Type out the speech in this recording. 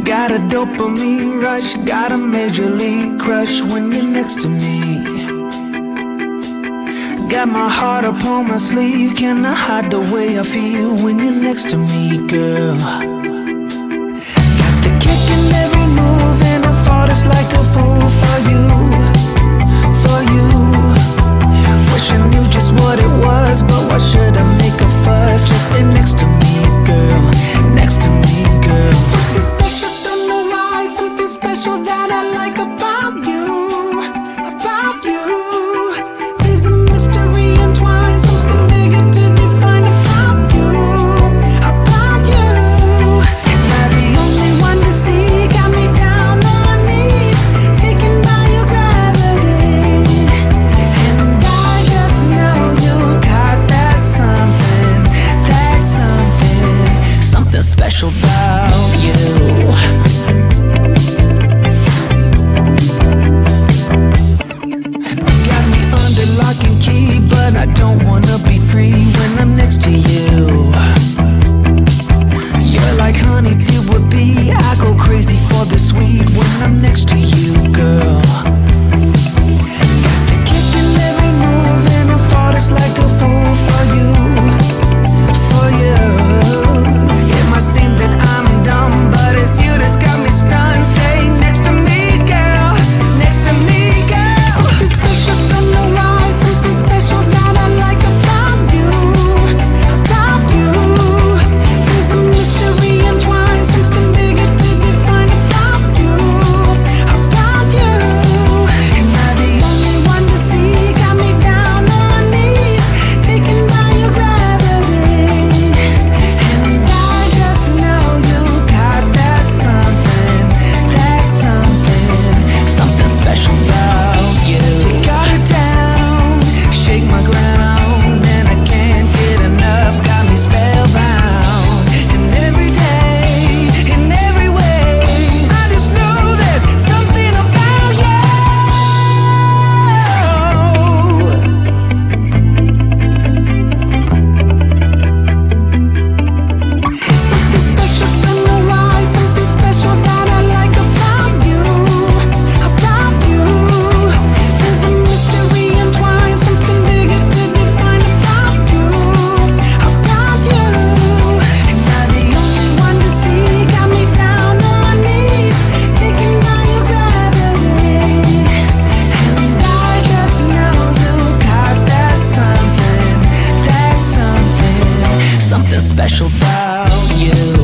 Got a dopamine rush, got a major league crush when you're next to me. Got my heart upon my sleeve, can I hide the way I feel when you're next to me, girl? Got the kick in every move and I fought just like a fool for you, for you. Wish I knew just what it was, but why should I make a fuss? Just stay next to me, girl, next to me, girl. Something special, don't know why, something special that I like about you, about you. There's a mystery entwined, something bigger to define about you, about you. Am I the only one to see? Got me down on my knees, taken by your gravity. And I just know you got that something, something special about you. Got me under lock and key, but I don't wanna be free when I'm next to you. You're like honey to a bee, I go crazy for the sweet when I'm next to you, girl. Got the kick in every move and I fall just like a fool for you, for you. It might seem that I'm dumb, but it's you that's got me stunned. Stay next to me, girl, next to me, girl. Something special, don't know why, something special that I like about you, about you. There's a mystery entwined, something bigger to define about you, about you. Am I the only one to see? Got me down on my knees, taken by your gravity. And I just know you got that something, something special about you. You got it down, shake my ground, and I can't get enough, got me spellbound. And every day, in every way, I just know there's something about you. Something special, don't know why, something special that I like about you, about you. There's a mystery entwined, something bigger to define about you, about you. Am I the only one to see? Got me down on my knees, taken by your gravity. And I just know you got that something, something special about you.